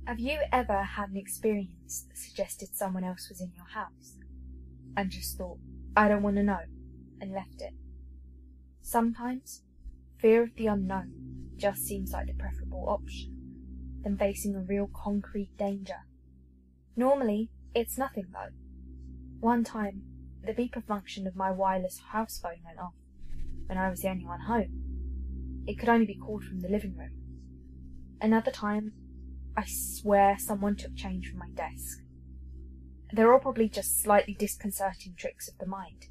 Have you ever had an experience that suggested someone else was in your house, and just thought, I don't want to know, and left it? Sometimes, fear of the unknown just seems like the preferable option than facing a real concrete danger. Normally, it's nothing though. One time, the beeper function of my wireless house phone went off when I was the only one home. It could only be called from the living room. Another time, I swear someone took change from my desk. They're all probably just slightly disconcerting tricks of the mind.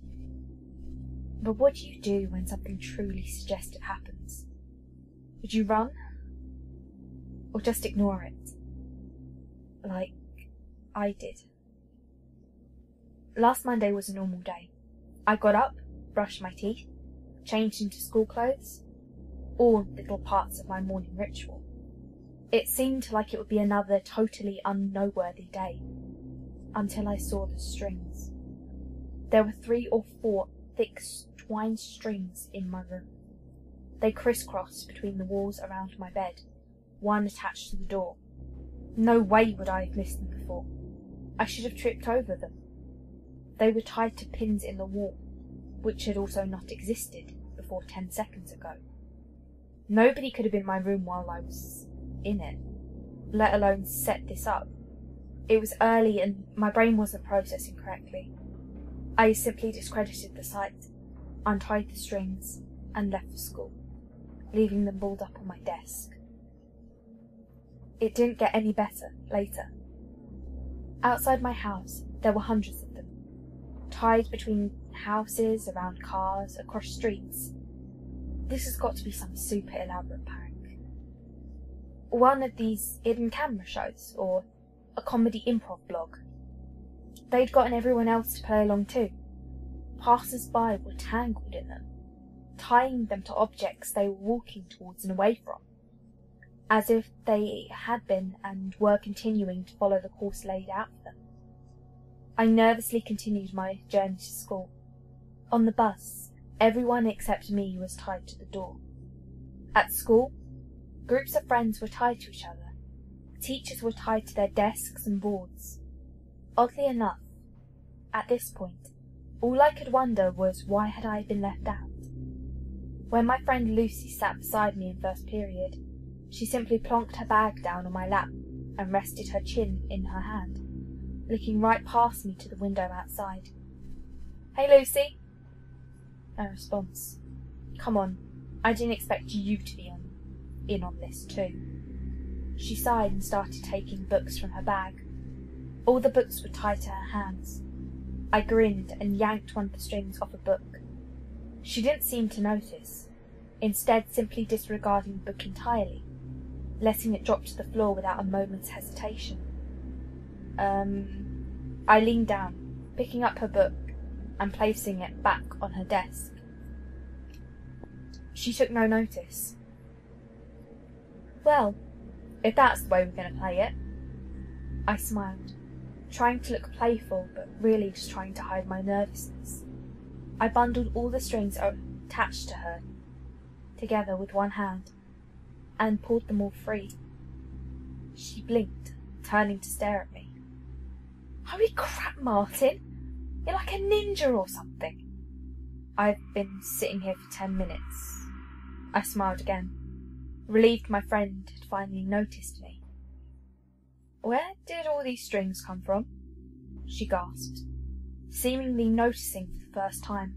But what do you do when something truly suggestive happens? Would you run? Or just ignore it? Like I did. Last Monday was a normal day. I got up, brushed my teeth, changed into school clothes, all little parts of my morning ritual. It seemed like it would be another totally unnoteworthy day, until I saw the strings. There were 3 or 4 thick twined strings in my room. They crisscrossed between the walls around my bed, one attached to the door. No way would I have missed them before. I should have tripped over them. They were tied to pins in the wall, which had also not existed before 10 seconds ago. Nobody could have been in my room while I was in it, let alone set this up. It was early and my brain wasn't processing correctly. I simply discredited the sight, untied the strings, and left for school, leaving them balled up on my desk. It didn't get any better later. Outside my house, there were hundreds of them, tied between houses, around cars, across streets. This has got to be some super elaborate prank. One of these hidden camera shows, or a comedy improv blog. They'd gotten everyone else to play along too. Passers-by were tangled in them, tying them to objects they were walking towards and away from, as if they had been and were continuing to follow the course laid out for them. I nervously continued my journey to school. On the bus, everyone except me was tied to the door. At school, groups of friends were tied to each other. Teachers were tied to their desks and boards. Oddly enough, at this point, all I could wonder was why had I been left out? When my friend Lucy sat beside me in first period, she simply plonked her bag down on my lap and rested her chin in her hand, looking right past me to the window outside. "Hey, Lucy." No response. Come on, I didn't expect you to be in on this too. She sighed and started taking books from her bag. All the books were tied to her hands. I grinned and yanked one of the strings off a book. She didn't seem to notice, instead simply disregarding the book entirely, letting it drop to the floor without a moment's hesitation. I leaned down, picking up her book and placing it back on her desk. She took no notice. "Well, if that's the way we're going to play it." I smiled, trying to look playful, but really just trying to hide my nervousness. I bundled all the strings attached to her together with one hand, and pulled them all free. She blinked, turning to stare at me. "Holy crap, Martin! You're like a ninja or something." "I've been sitting here for 10 minutes. I smiled again, relieved my friend had finally noticed me. "Where did all these strings come from?" she gasped, seemingly noticing for the first time.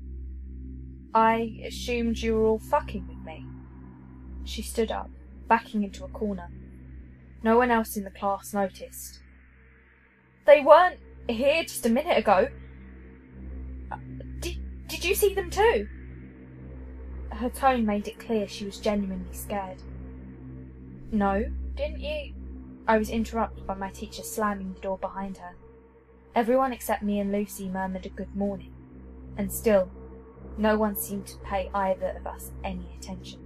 "I assumed you were all fucking with me." She stood up, backing into a corner. No one else in the class noticed. "They weren't here just a minute ago. Did you see them too?" Her tone made it clear she was genuinely scared. "No, didn't you?" I was interrupted by my teacher slamming the door behind her. Everyone except me and Lucy murmured a good morning, and still, no one seemed to pay either of us any attention.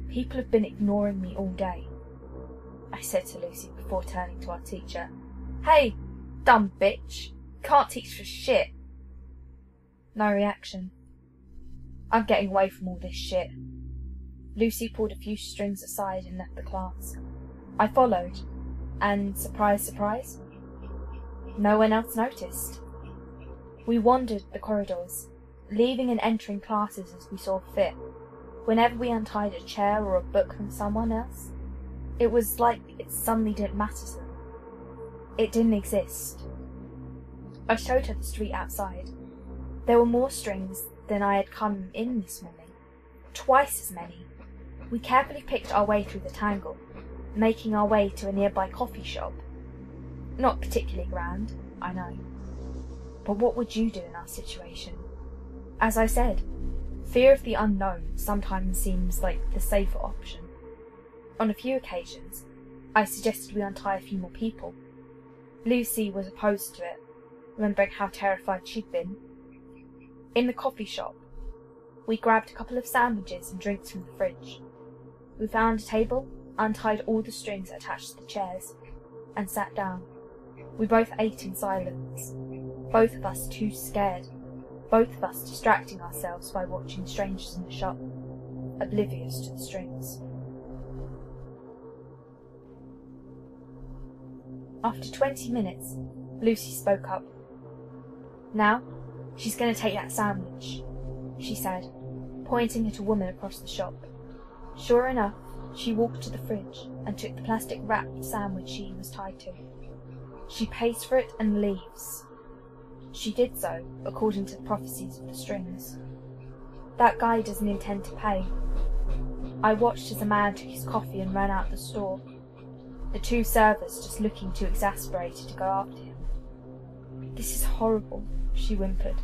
"People have been ignoring me all day," I said to Lucy before turning to our teacher. "Hey, dumb bitch, can't teach for shit." No reaction. "I'm getting away from all this shit." Lucy pulled a few strings aside and left the class. I followed, And surprise, surprise, no one else noticed. We wandered the corridors, leaving and entering classes as we saw fit. Whenever we untied a chair or a book from someone else, it was like it suddenly didn't matter to them. It didn't exist. I showed her the street outside. There were more strings than I had come in this morning. Twice as many. We carefully picked our way through the tangle, making our way to a nearby coffee shop. Not particularly grand, I know. But what would you do in our situation? As I said, fear of the unknown sometimes seems like the safer option. On a few occasions, I suggested we untie a few more people. Lucy was opposed to it, remembering how terrified she'd been. In the coffee shop, we grabbed a couple of sandwiches and drinks from the fridge. We found a table, untied all the strings attached to the chairs, and sat down. We both ate in silence, both of us too scared, both of us distracting ourselves by watching strangers in the shop, oblivious to the strings. After 20 minutes, Lucy spoke up. "Now, she's going to take that sandwich," she said, pointing at a woman across the shop. Sure enough, she walked to the fridge and took the plastic wrapped sandwich she was tied to. She pays for it and leaves. She did so, according to the prophecies of the strings. That guy doesn't intend to pay. I watched as a man took his coffee and ran out the store, the two servers just looking too exasperated to go after him. "This is horrible," she whimpered.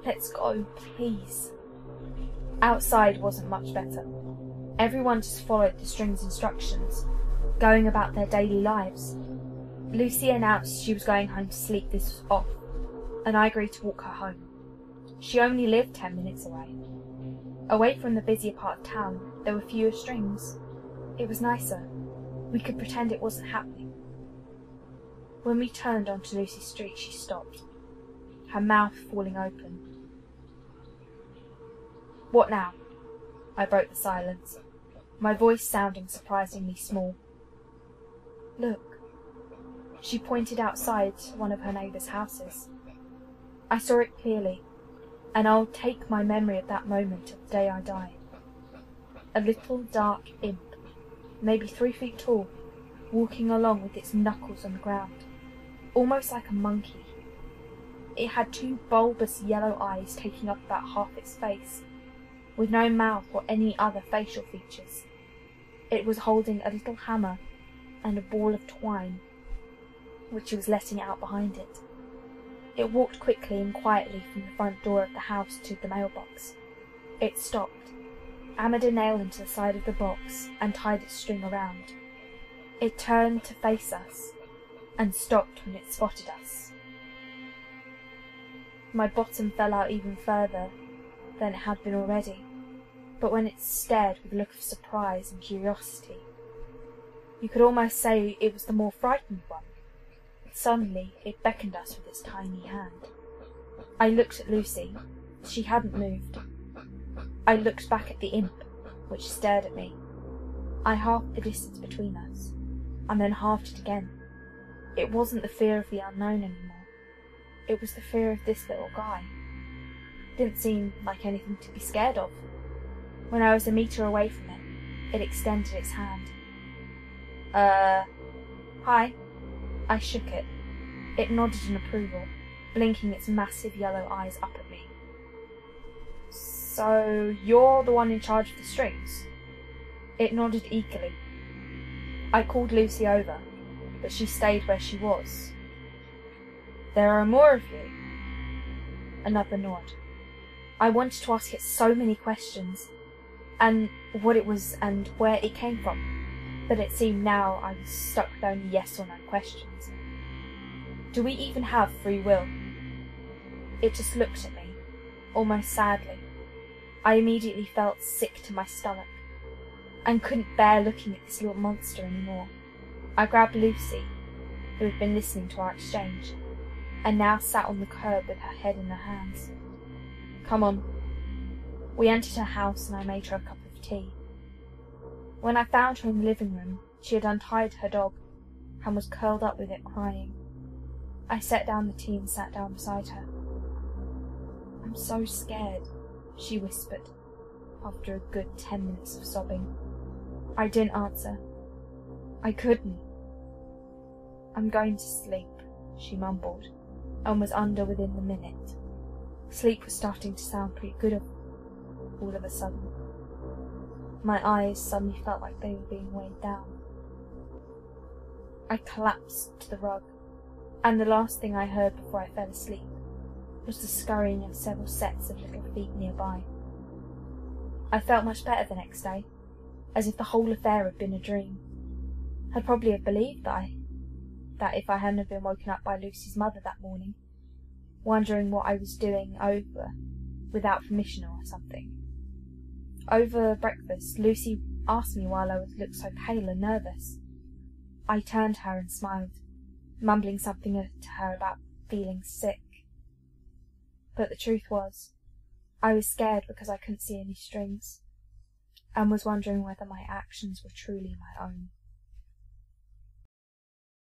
"Let's go, please." Outside wasn't much better. Everyone just followed the string's instructions, going about their daily lives. Lucy announced she was going home to sleep this off, and I agreed to walk her home. She only lived 10 minutes away. Away from the busier part of town, there were fewer strings. It was nicer. We could pretend it wasn't happening. When we turned onto Lucy Street, she stopped, her mouth falling open. "What now?" I broke the silence, my voice sounding surprisingly small. "Look." She pointed outside one of her neighbours' houses. I saw it clearly, and I'll take my memory of that moment till the day I die. A little dark imp, maybe 3 feet tall, walking along with its knuckles on the ground, almost like a monkey. It had 2 bulbous yellow eyes taking up about half its face, with no mouth or any other facial features. It was holding a little hammer and a ball of twine, which it was letting out behind it. It walked quickly and quietly from the front door of the house to the mailbox. It stopped, hammered a nail into the side of the box, and tied its string around. It turned to face us, and stopped when it spotted us. My bottom fell out even further than it had been already, but when it stared with a look of surprise and curiosity, you could almost say it was the more frightened one. Suddenly, it beckoned us with its tiny hand. I looked at Lucy. She hadn't moved. I looked back at the imp, which stared at me. I halved the distance between us, and then halved it again. It wasn't the fear of the unknown anymore. It was the fear of this little guy. Didn't seem like anything to be scared of. When I was a metre away from it, it extended its hand. Hi." I shook it. It nodded in approval, blinking its massive yellow eyes up at me. "So you're the one in charge of the strings?" It nodded eagerly. I called Lucy over, but she stayed where she was. "There are more of you?" Another nod. I wanted to ask it so many questions, and what it was and where it came from, but it seemed now I was stuck with only yes or no questions. "Do we even have free will?" It just looked at me, almost sadly. I immediately felt sick to my stomach, and couldn't bear looking at this little monster anymore. I grabbed Lucy, who had been listening to our exchange, and now sat on the curb with her head in her hands. "Come on." We entered her house, and I made her a cup of tea. When I found her in the living room, she had untied her dog, and was curled up with it crying. I set down the tea and sat down beside her. "I'm so scared," she whispered, after a good 10 minutes of sobbing. I didn't answer. I couldn't. "I'm going to sleep," she mumbled, and was under within the minute. Sleep was starting to sound pretty good all of a sudden. My eyes suddenly felt like they were being weighed down. I collapsed to the rug, and the last thing I heard before I fell asleep was the scurrying of several sets of little feet nearby. I felt much better the next day, as if the whole affair had been a dream. I'd probably have believed that if I hadn't been woken up by Lucy's mother that morning, wondering what I was doing over without permission or something. Over breakfast, Lucy asked me why I looked so pale and nervous. I turned to her and smiled, mumbling something to her about feeling sick. But the truth was, I was scared because I couldn't see any strings, and was wondering whether my actions were truly my own.